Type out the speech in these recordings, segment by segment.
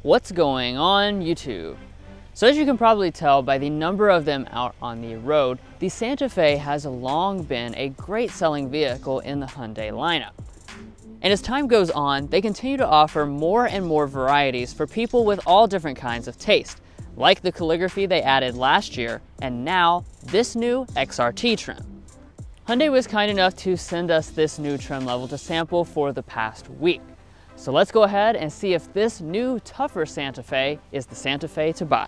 What's going on YouTube? So as you can probably tell by the number of them out on the road, the Santa Fe has long been a great selling vehicle in the Hyundai lineup. And as time goes on, they continue to offer more and more varieties for people with all different kinds of taste, like the calligraphy they added last year, and now this new XRT trim. Hyundai was kind enough to send us this new trim level to sample for the past week. So let's go ahead and see if this new, tougher Santa Fe is the Santa Fe to buy.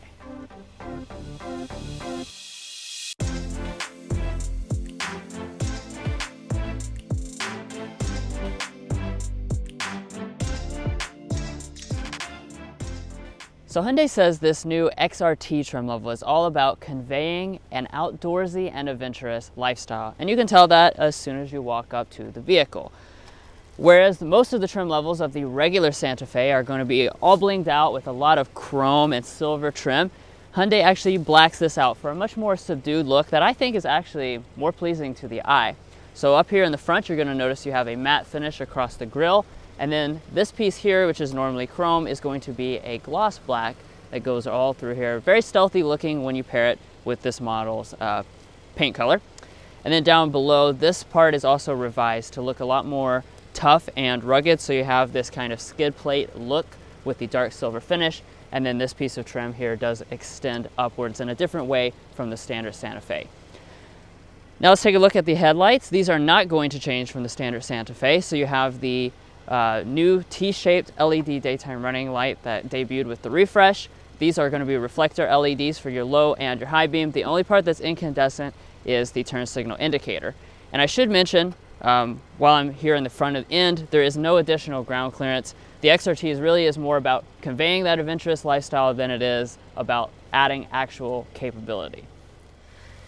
So Hyundai says this new XRT trim level is all about conveying an outdoorsy and adventurous lifestyle. And you can tell that as soon as you walk up to the vehicle. Whereas most of the trim levels of the regular Santa Fe are going to be all blinged out with a lot of chrome and silver trim, Hyundai actually blacks this out for a much more subdued look that I think is actually more pleasing to the eye. So up here in the front, you're going to notice you have a matte finish across the grille. And then this piece here, which is normally chrome, is going to be a gloss black that goes all through here. Very stealthy looking when you pair it with this model's paint color. And then down below, this part is also revised to look a lot more tough and rugged. So you have this kind of skid plate look with the dark silver finish. And then this piece of trim here does extend upwards in a different way from the standard Santa Fe. Now let's take a look at the headlights. These are not going to change from the standard Santa Fe. So you have the new T-shaped LED daytime running light that debuted with the refresh. These are going to be reflector LEDs for your low and your high beam. The only part that's incandescent is the turn signal indicator. And I should mention, while I'm here in the front end, there is no additional ground clearance. The XRT really is more about conveying that adventurous lifestyle than it is about adding actual capability.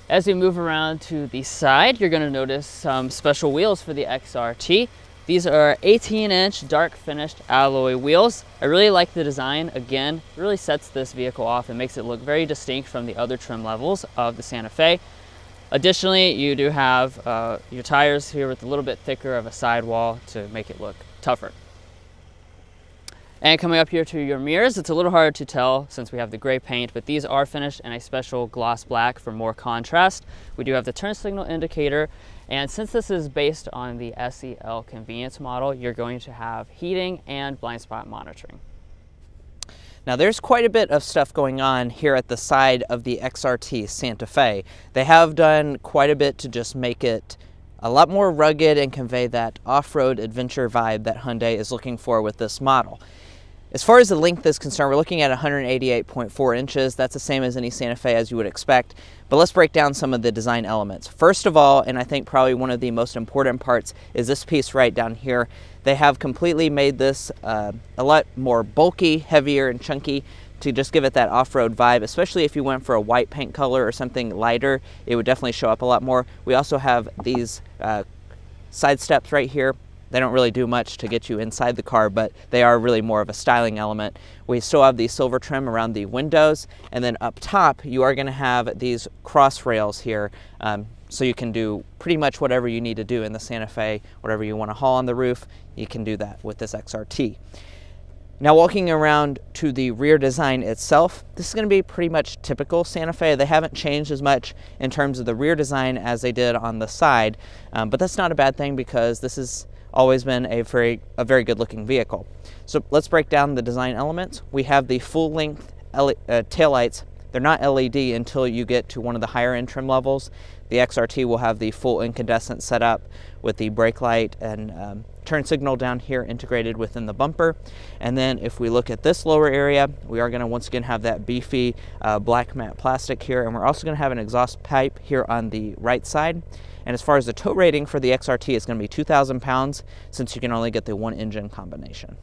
As we move around to the side, you're going to notice some special wheels for the XRT. These are 18-inch dark finished alloy wheels. I really like the design. Again, it really sets this vehicle off and makes it look very distinct from the other trim levels of the Santa Fe. Additionally, you do have your tires here with a little bit thicker of a sidewall to make it look tougher. And coming up here to your mirrors, it's a little hard to tell since we have the gray paint, but these are finished in a special gloss black for more contrast. We do have the turn signal indicator, and since this is based on the SEL convenience model, you're going to have heating and blind spot monitoring. Now there's quite a bit of stuff going on here at the side of the XRT Santa Fe. They have done quite a bit to just make it a lot more rugged and convey that off-road adventure vibe that Hyundai is looking for with this model. As far as the length is concerned, we're looking at 188.4 inches. That's the same as any Santa Fe as you would expect. But let's break down some of the design elements. First of all, and I think probably one of the most important parts, is this piece right down here. They have completely made this a lot more bulky, heavier, and chunky to just give it that off-road vibe, especially if you went for a white paint color or something lighter, it would definitely show up a lot more. We also have these side steps right here. They don't really do much to get you inside the car, but they are really more of a styling element. We still have the silver trim around the windows, and then up top, you are gonna have these cross rails here, so you can do pretty much whatever you need to do in the Santa Fe. Whatever you wanna haul on the roof, you can do that with this XRT. Now walking around to the rear design itself, this is going to be pretty much typical Santa Fe. They haven't changed as much in terms of the rear design as they did on the side, but that's not a bad thing because this has always been a very good looking vehicle. So let's break down the design elements. We have the full length taillights. They're not LED until you get to one of the higher end trim levels. The XRT will have the full incandescent setup with the brake light and turn signal down here integrated within the bumper. And then if we look at this lower area, we are going to once again have that beefy black matte plastic here, and we're also going to have an exhaust pipe here on the right side. And as far as the tow rating for the XRT, it's going to be 2,000 pounds since you can only get the one engine combination.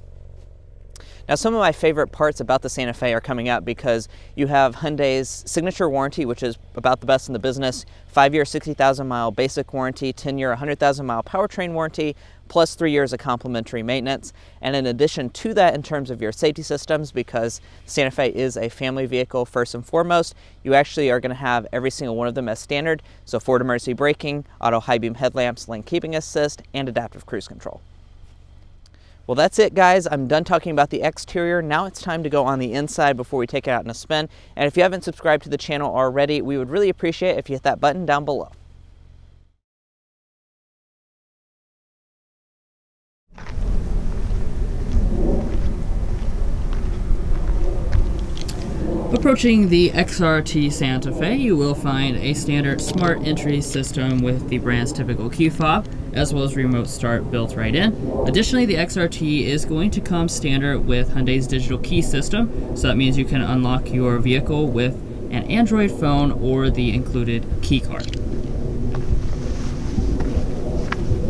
Now, some of my favorite parts about the Santa Fe are coming up because you have Hyundai's signature warranty, which is about the best in the business, 5-year, 60,000-mile basic warranty, 10-year, 100,000-mile powertrain warranty, plus 3 years of complimentary maintenance. And in addition to that, in terms of your safety systems, because Santa Fe is a family vehicle first and foremost, you actually are going to have every single one of them as standard. So forward emergency braking, auto high beam headlamps, lane keeping assist, and adaptive cruise control. Well, that's it, guys. I'm done talking about the exterior. Now it's time to go on the inside before we take it out in a spin. And if you haven't subscribed to the channel already, we would really appreciate it if you hit that button down below. Approaching the XRT Santa Fe, you will find a standard smart entry system with the brand's typical key fob, as well as remote start built right in. Additionally, the XRT is going to come standard with Hyundai's digital key system, so that means you can unlock your vehicle with an Android phone or the included key card.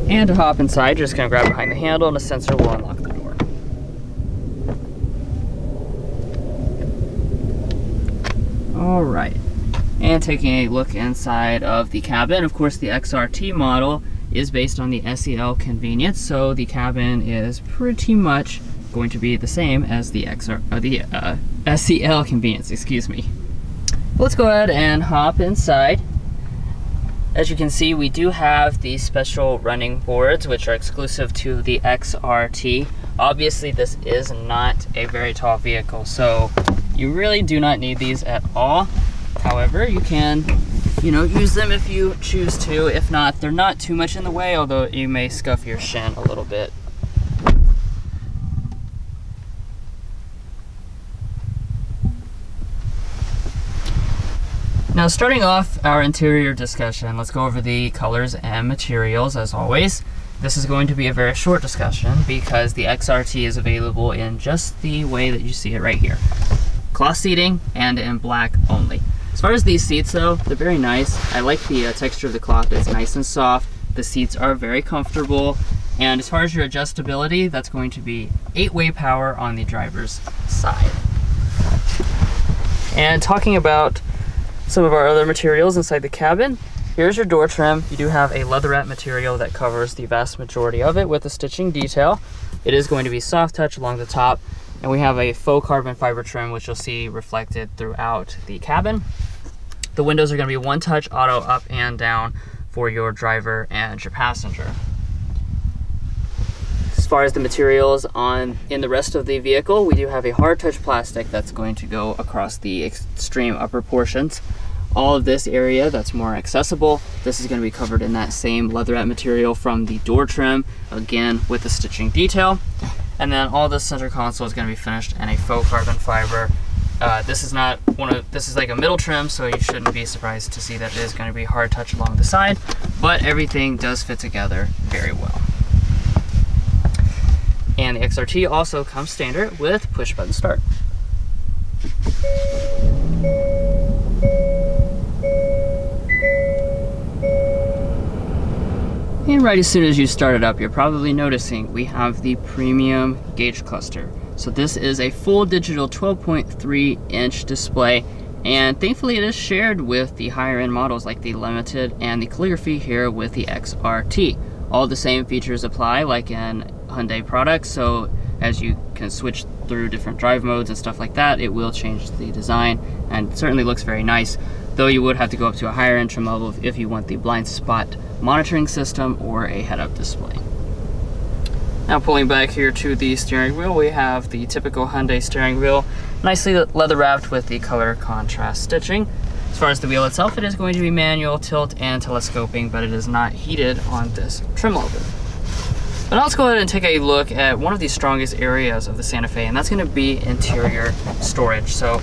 And to hop inside, you're just going to grab behind the handle and a sensor will unlock the door. Alright, and taking a look inside of the cabin, of course the XRT model is based on the SEL convenience, so the cabin is pretty much going to be the same as the SEL convenience, excuse me. Let's go ahead and hop inside. As you can see, we do have the special running boards, which are exclusive to the XRT. Obviously, this is not a very tall vehicle, so you really do not need these at all. However, you can, use them if you choose to. If not, they're not too much in the way, although you may scuff your shin a little bit. Now, starting off our interior discussion, let's go over the colors and materials as always. This is going to be a very short discussion because the XRT is available in just the way that you see it right here. Cloth seating and in black only. As far as these seats though, they're very nice. I like the texture of the cloth. It's nice and soft. The seats are very comfortable. And as far as your adjustability, that's going to be 8-way power on the driver's side. And talking about some of our other materials inside the cabin, here's your door trim. You do have a leatherette material that covers the vast majority of it with a stitching detail. It is going to be soft touch along the top, and we have a faux carbon fiber trim which you'll see reflected throughout the cabin. The windows are going to be one touch auto up and down for your driver and your passenger. As far as the materials in the rest of the vehicle, we do have a hard touch plastic that's going to go across the extreme upper portions. All of this area that's more accessible, this is going to be covered in that same leatherette material from the door trim, again with the stitching detail. And then all the center console is going to be finished in a faux carbon fiber. This is like a middle trim, so you shouldn't be surprised to see that it is going to be hard touch along the side, but everything does fit together very well. And the XRT also comes standard with push button start. And right as soon as you start it up, you're probably noticing we have the premium gauge cluster. So this is a full digital 12.3-inch display, and thankfully it is shared with the higher end models like the Limited and the calligraphy here with the XRT. All the same features apply like in Hyundai products, so as you can switch through different drive modes and stuff like that, it will change the design and it certainly looks very nice, though you would have to go up to a higher end trim level if you want the blind spot monitoring system or a head-up display. Now pulling back here to the steering wheel, we have the typical Hyundai steering wheel, nicely leather wrapped with the color contrast stitching. As far as the wheel itself, it is going to be manual, tilt, and telescoping, but it is not heated on this trim level. But now let's go ahead and take a look at one of the strongest areas of the Santa Fe, and that's going to be interior storage. So,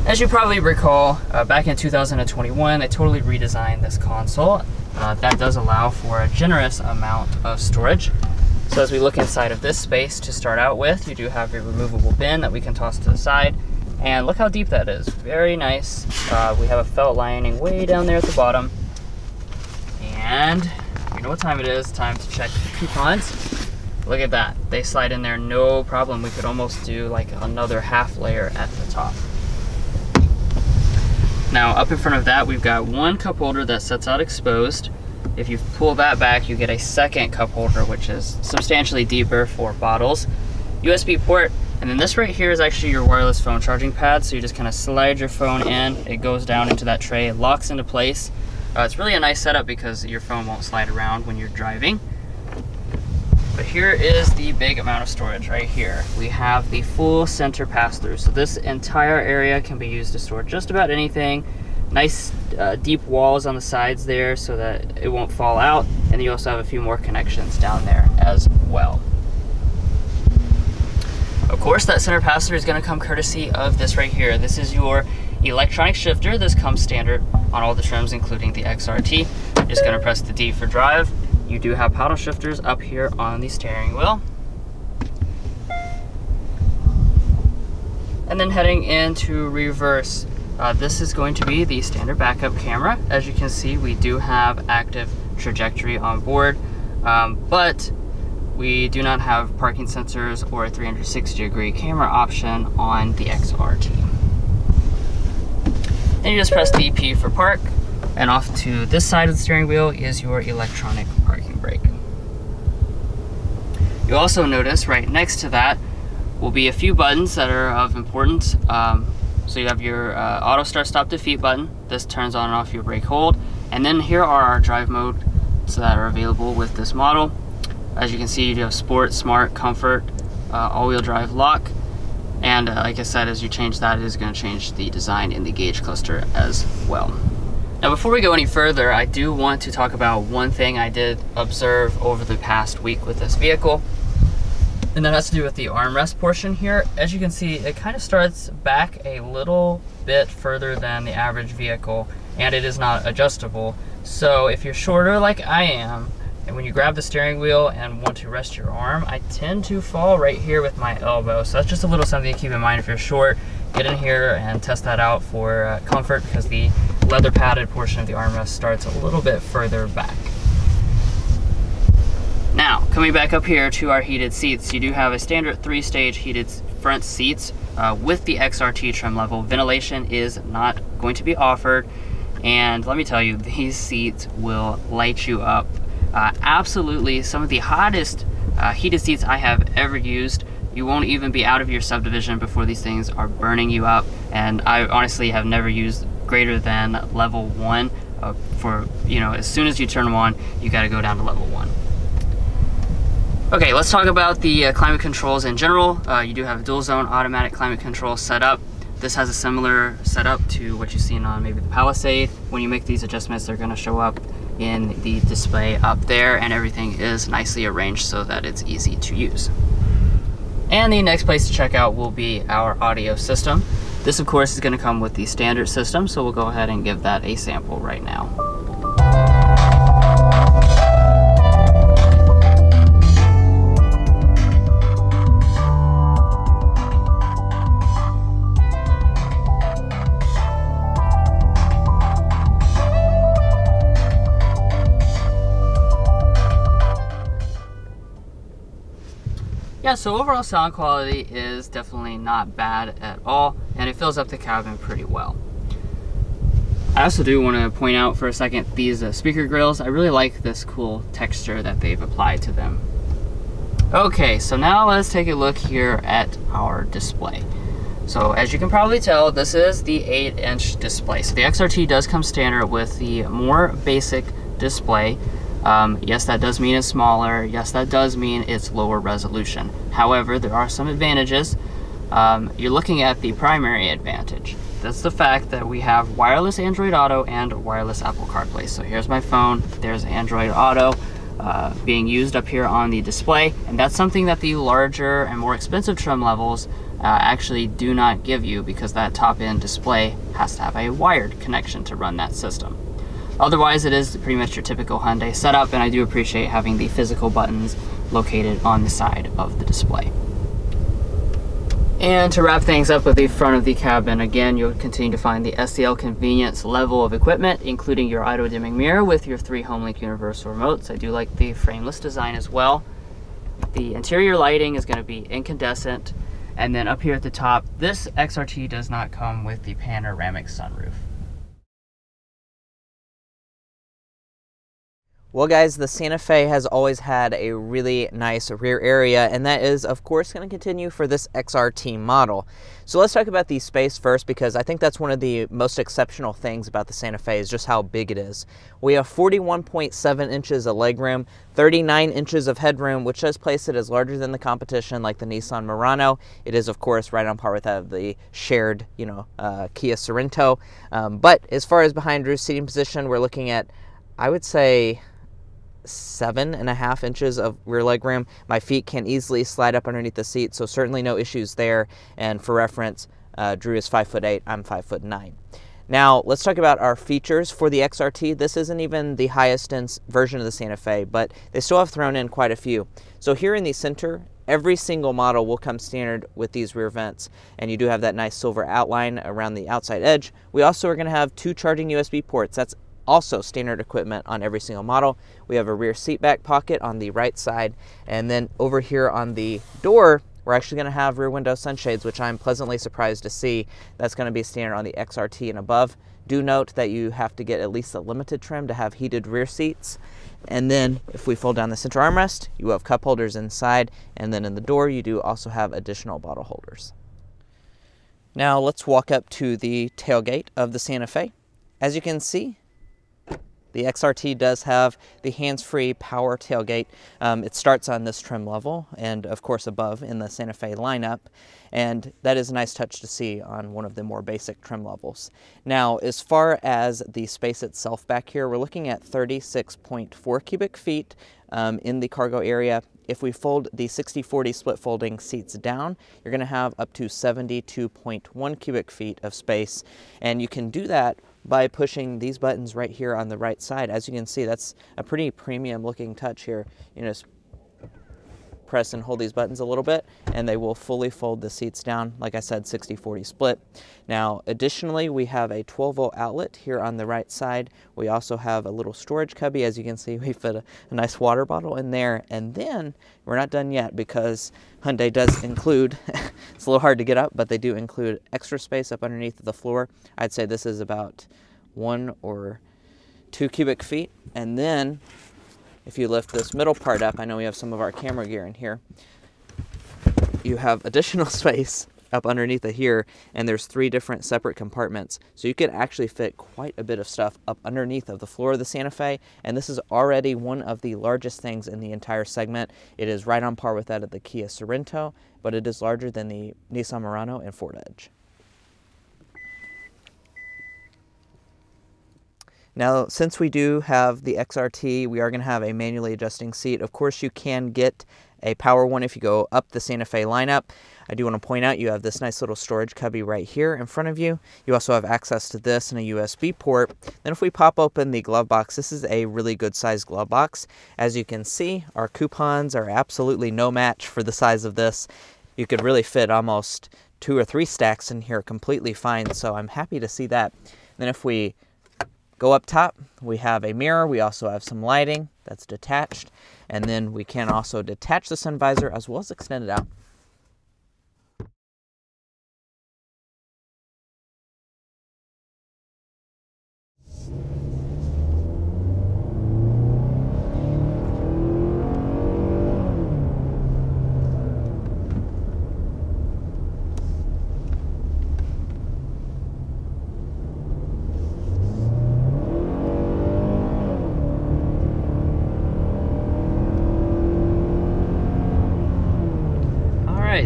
as you probably recall, back in 2021, they totally redesigned this console. That does allow for a generous amount of storage. So as we look inside of this space to start out with, you do have a removable bin that we can toss to the side. And look how deep that is, very nice. We have a felt lining way down there at the bottom. And you know what time it is, time to check the coupons. Look at that, they slide in there no problem. We could almost do like another half layer at the top. Now up in front of that, we've got one cup holder that sets out exposed. If you pull that back, you get a second cup holder, which is substantially deeper for bottles. USB port, and then this right here is actually your wireless phone charging pad. So you just kind of slide your phone in, it goes down into that tray, it locks into place. It's really a nice setup because your phone won't slide around when you're driving. But here is the big amount of storage right here. We have the full center pass-through. So this entire area can be used to store just about anything. Nice deep walls on the sides there so that it won't fall out. And then you also have a few more connections down there as well. Of course, that center pass-through is going to come courtesy of this right here. This is your electronic shifter. This comes standard on all the trims, including the XRT. You're just going to press the D for drive. You do have paddle shifters up here on the steering wheel. And then heading into reverse, this is going to be the standard backup camera. As you can see, we do have active trajectory on board, but we do not have parking sensors or a 360-degree camera option on the XRT. Then you just press the P for park, and off to this side of the steering wheel is your electronic parking brake. You'll also notice right next to that will be a few buttons that are of importance. So you have your auto start stop defeat button. This turns on and off your brake hold. And then here are our drive modes that are available with this model. As you can see, you do have Sport, Smart, Comfort, all-wheel drive lock. And like I said, as you change that, it is going to change the design in the gauge cluster as well. Now before we go any further, I do want to talk about one thing I did observe over the past week with this vehicle. And that has to do with the armrest portion here. As you can see, it kind of starts back a little bit further than the average vehicle, and it is not adjustable. So if you're shorter like I am, and when you grab the steering wheel and want to rest your arm, I tend to fall right here with my elbow. So that's just a little something to keep in mind if you're short. Get in here and test that out for comfort, because the leather padded portion of the armrest starts a little bit further back. Now, coming back up here to our heated seats, you do have a standard 3-stage heated front seats with the XRT trim level. Ventilation is not going to be offered, and let me tell you, these seats will light you up. Absolutely, some of the hottest heated seats I have ever used. You won't even be out of your subdivision before these things are burning you up, and I honestly have never used greater than level 1 for, you know, as soon as you turn them on, you got to go down to level 1. Okay, let's talk about the climate controls in general. You do have dual zone automatic climate control set up. This has a similar setup to what you've seen on maybe the Palisade. When you make these adjustments, they're going to show up in the display up there, and everything is nicely arranged so that it's easy to use. And the next place to check out will be our audio system. This, of course, is going to come with the standard system, so we'll go ahead and give that a sample right now. Yeah, so overall sound quality is definitely not bad at all, and it fills up the cabin pretty well. I also do want to point out for a second these speaker grills. I really like this cool texture that they've applied to them. Okay, so now let's take a look here at our display. So as you can probably tell, this is the 8-inch display. So the XRT does come standard with the more basic display. Yes, that does mean it's smaller. Yes, that does mean it's lower resolution. However, there are some advantages. You're looking at the primary advantage. That's the fact that we have wireless Android Auto and wireless Apple CarPlay. So here's my phone, there's Android Auto being used up here on the display, and that's something that the larger and more expensive trim levels actually do not give you, because that top-end display has to have a wired connection to run that system. Otherwise, it is pretty much your typical Hyundai setup, and I do appreciate having the physical buttons located on the side of the display. And to wrap things up with the front of the cabin, again, you'll continue to find the SCL convenience level of equipment, including your auto-dimming mirror with your 3 HomeLink universal remotes. I do like the frameless design as well. The interior lighting is going to be incandescent, and then up here at the top, this XRT does not come with the panoramic sunroof. Well guys, the Santa Fe has always had a really nice rear area, and that is of course going to continue for this XRT model. So let's talk about the space first, because I think that's one of the most exceptional things about the Santa Fe is just how big it is. We have 41.7 inches of legroom, 39 inches of headroom, which does place it as larger than the competition like the Nissan Murano. It is of course right on par with that of the shared, Kia Sorento. But as far as behind rear seating position, we're looking at, I would say, 7.5 inches of rear legroom. My feet can easily slide up underneath the seat, so certainly no issues there. And for reference, Drew is 5'8", I'm 5'9". Now let's talk about our features for the XRT. This isn't even the highest end version of the Santa Fe, but they still have thrown in quite a few. So here in the center, every single model will come standard with these rear vents, and you do have that nice silver outline around the outside edge. We also are going to have 2 charging USB ports. That's also standard equipment on every single model. We have a rear seat back pocket on the right side, and then over here on the door, we're actually going to have rear window sunshades, which I'm pleasantly surprised to see. That's going to be standard on the XRT and above. Do note that you have to get at least a limited trim to have heated rear seats. And then if we fold down the center armrest, you have cup holders inside, and then in the door you do also have additional bottle holders. Now let's walk up to the tailgate of the Santa Fe. As you can see, the XRT does have the hands-free power tailgate. It starts on this trim level and of course above in the Santa Fe lineup, and that is a nice touch to see on one of the more basic trim levels. Now as far as the space itself back here, we're looking at 36.4 cubic feet in the cargo area. If we fold the 60-40 split folding seats down, you're going to have up to 72.1 cubic feet of space, and you can do that by pushing these buttons right here on the right side. As you can see, that's a pretty premium looking touch here. Just press and hold these buttons a little bit and they will fully fold the seats down. Like I said, 60-40 split. Now additionally, we have a 12-volt outlet here on the right side. We also have a little storage cubby. As you can see, we fit a nice water bottle in there, and then we're not done yet because Hyundai does include it's a little hard to get up, but they do include extra space up underneath the floor. I'd say this is about 1 or 2 cubic feet. And then if you lift this middle part up, I know we have some of our camera gear in here, you have additional space up underneath it here, and there's 3 different separate compartments. So you could actually fit quite a bit of stuff up underneath of the floor of the Santa Fe, and this is already one of the largest things in the entire segment. It is right on par with that of the Kia Sorento, but it is larger than the Nissan Murano and Ford Edge. Now, since we do have the XRT, we are going to have a manually adjusting seat. Of course, you can get a power one if you go up the Santa Fe lineup. I do want to point out you have this nice little storage cubby right here in front of you. You also have access to this and a USB port. Then if we pop open the glove box, this is a really good sized glove box. As you can see, our coupons are absolutely no match for the size of this. You could really fit almost 2 or 3 stacks in here completely fine, so I'm happy to see that. Then if we go up top, we have a mirror. We also have some lighting that's detached, and then we can also detach the sun visor as well as extend it out.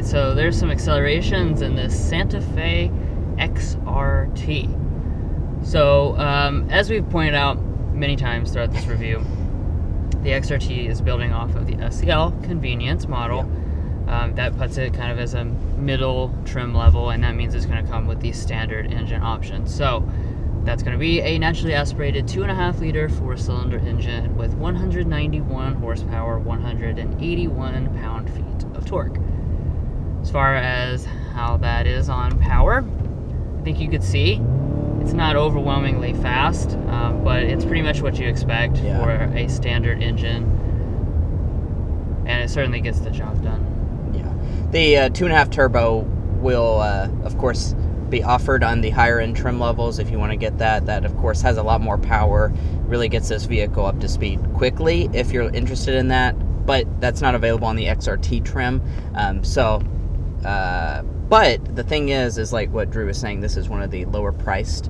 So there's some accelerations in this Santa Fe XRT. So as we've pointed out many times throughout this review, the XRT is building off of the SEL convenience model. That puts it kind of as a middle trim level, and that means it's going to come with the standard engine options. So that's going to be a naturally aspirated 2.5 liter 4-cylinder engine with 191 horsepower, 181 pound-feet of torque. As far as how that is on power, I think you could see it's not overwhelmingly fast, but it's pretty much what you expect for a standard engine, and it certainly gets the job done. Yeah, the 2.5 turbo will, of course, be offered on the higher end trim levels if you want to get that. That of course has a lot more power, really gets this vehicle up to speed quickly if you're interested in that, but that's not available on the XRT trim. But the thing is like what Drew was saying, this is one of the lower priced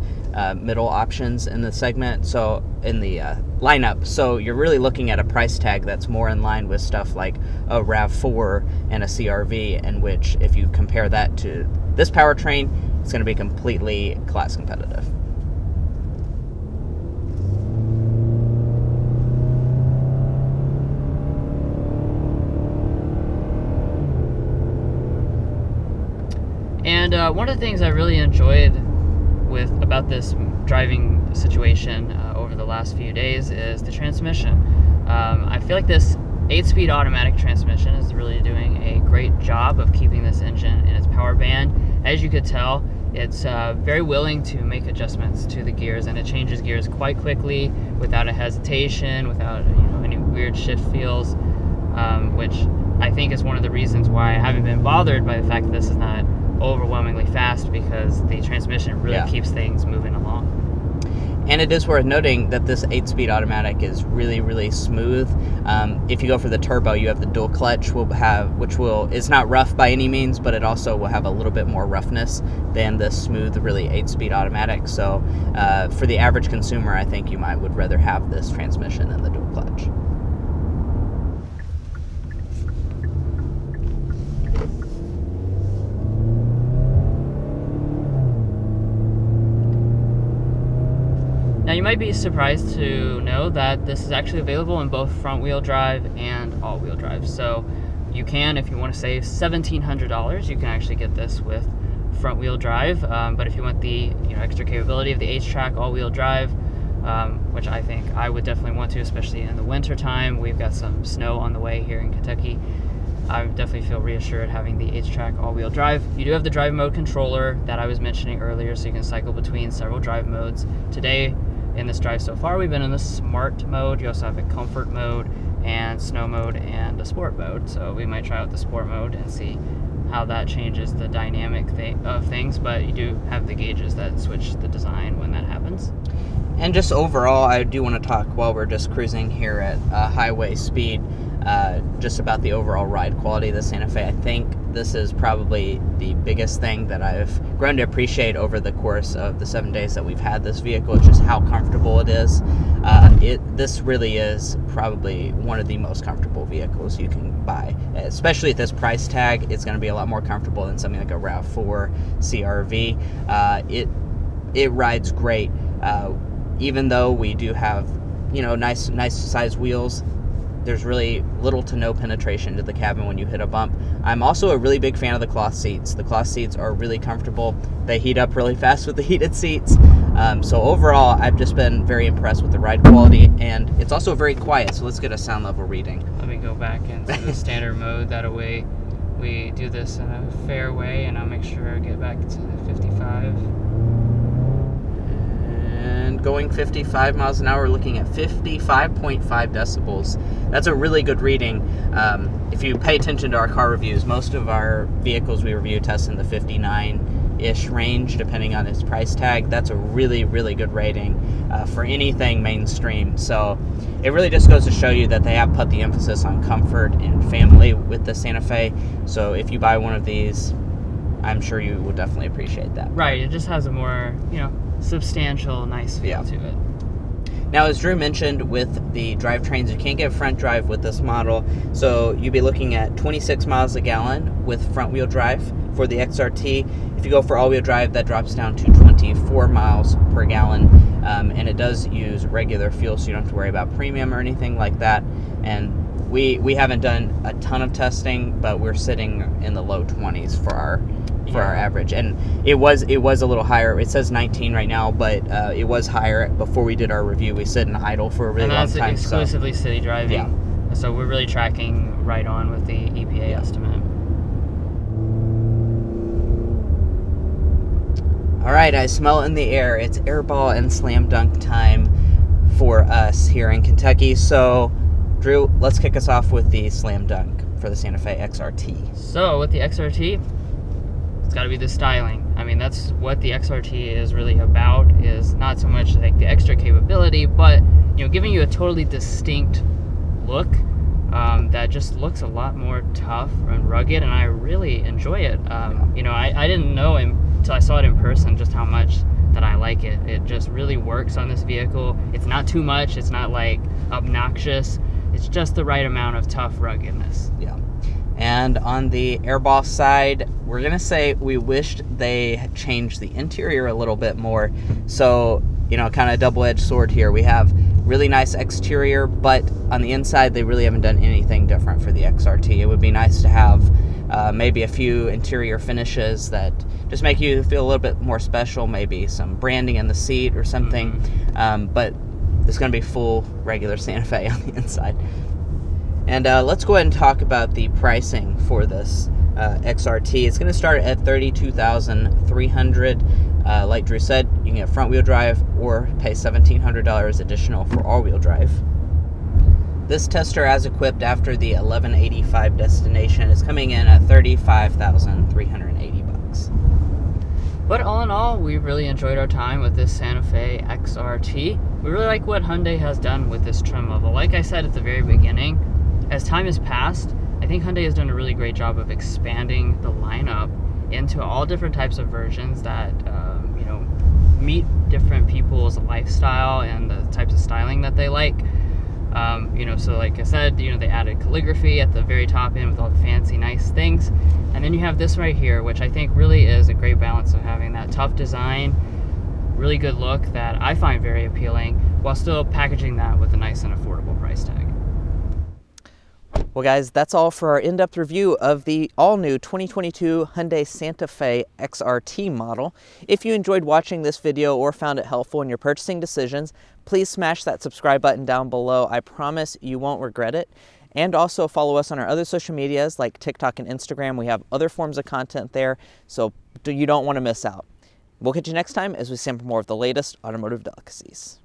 middle options in the segment, so in the lineup. So you're really looking at a price tag that's more in line with stuff like a RAV4 and a CRV, in which if you compare that to this powertrain, it's going to be completely class competitive. And one of the things I really enjoyed about this driving situation over the last few days is the transmission. I feel like this 8-speed automatic transmission is really doing a great job of keeping this engine in its power band. As you could tell, it's very willing to make adjustments to the gears, and it changes gears quite quickly without a hesitation, without any weird shift feels, which I think is one of the reasons why I haven't been bothered by the fact that this is not overwhelmingly fast, because the transmission really keeps things moving along. And it is worth noting that this 8-speed automatic is really, really smooth. If you go for the turbo, you have the dual clutch, is not rough by any means, but it also will have a little bit more roughness than the smooth, really 8-speed automatic. So for the average consumer, I think you would rather have this transmission than the dual clutch. Now you might be surprised to know that this is actually available in both front-wheel drive and all-wheel drive. So you can, if you want to save $1,700, you can actually get this with front-wheel drive. But if you want the extra capability of the H-Track all-wheel drive, which I think I would definitely want to, especially in the winter time, we've got some snow on the way here in Kentucky. I definitely feel reassured having the H-Track all-wheel drive. You do have the drive mode controller that I was mentioning earlier, so you can cycle between several drive modes. Today, in this drive so far, we've been in the smart mode. You also have a comfort mode and snow mode and a sport mode. So we might try out the sport mode and see how that changes the dynamic of things, but you do have the gauges that switch the design when that happens. And just overall, I do want to talk while we're just cruising here at highway speed, just about the overall ride quality of the Santa Fe. I think this is probably the biggest thing that I've grown to appreciate over the course of the 7 days that we've had this vehicle. It's just how comfortable it is. This really is probably one of the most comfortable vehicles you can buy, especially at this price tag. It's going to be a lot more comfortable than something like a RAV4 CRV. It rides great, even though we do have nice size wheels. There's really little to no penetration to the cabin when you hit a bump. I'm also a really big fan of the cloth seats. The cloth seats are really comfortable. They heat up really fast with the heated seats. So overall, I've just been very impressed with the ride quality, and it's also very quiet. So let's get a sound level reading. Let me go back into the standard mode. That way we do this in a fair way, and I'll make sure I get back to the 55. And going 55 miles an hour, looking at 55.5 decibels. That's a really good reading. If you pay attention to our car reviews, most of our vehicles we review test in the 59-ish range, depending on its price tag. That's a really, really good rating for anything mainstream. So it really just goes to show you that they have put the emphasis on comfort and family with the Santa Fe. So if you buy one of these, I'm sure you will definitely appreciate that. Right, it just has a more, substantial, nice feel to it. Now, as Drew mentioned, with the drivetrains, you can't get front drive with this model, so you'll be looking at 26 miles a gallon with front-wheel drive for the XRT. If you go for all-wheel drive, that drops down to 24 miles per gallon, and it does use regular fuel, so you don't have to worry about premium or anything like that. And we haven't done a ton of testing, but we're sitting in the low 20s for our average, and it was a little higher. It says 19 right now, but it was higher before we did our review. We sit in idle for a really long time. That's exclusively city driving. Yeah. So we're really tracking right on with the EPA estimate. All right, I smell it in the air. It's airball and slam dunk time for us here in Kentucky. So, Drew, let's kick us off with the slam dunk for the Santa Fe XRT. So with the XRT, it's got to be the styling. I mean, that's what the XRT is really about, is not so much like the extra capability, but giving you a totally distinct look that just looks a lot more tough and rugged, and I really enjoy it. I didn't know until I saw it in person just how much that I like it. It just really works on this vehicle. It's not too much, it's not like obnoxious, it's just the right amount of tough ruggedness. Yeah. And on the Airboss side, we're gonna say we wished they had changed the interior a little bit more. So, kind of double-edged sword here. We have really nice exterior, but on the inside, they really haven't done anything different for the XRT. It would be nice to have maybe a few interior finishes that just make you feel a little bit more special, maybe some branding in the seat or something. But it's gonna be full regular Santa Fe on the inside. And let's go ahead and talk about the pricing for this XRT. It's going to start at $32,300. Like Drew said, you can get front-wheel drive or pay $1,700 additional for all-wheel drive. This tester, as equipped after the 1185 destination, is coming in at $35,380. But all in all, we really enjoyed our time with this Santa Fe XRT. We really like what Hyundai has done with this trim level. Like I said at the very beginning, as time has passed, I think Hyundai has done a really great job of expanding the lineup into all different types of versions that meet different people's lifestyle and the types of styling that they like. So like I said, they added calligraphy at the very top end with all the fancy, nice things. And then you have this right here, which I think really is a great balance of having that tough design, really good look that I find very appealing, while still packaging that with a nice and affordable price tag. Well guys, that's all for our in-depth review of the all-new 2022 Hyundai Santa Fe XRT model. If you enjoyed watching this video or found it helpful in your purchasing decisions, please smash that subscribe button down below. I promise you won't regret it. And also follow us on our other social medias like TikTok and Instagram. We have other forms of content there, so you don't want to miss out. We'll catch you next time as we sample more of the latest automotive delicacies.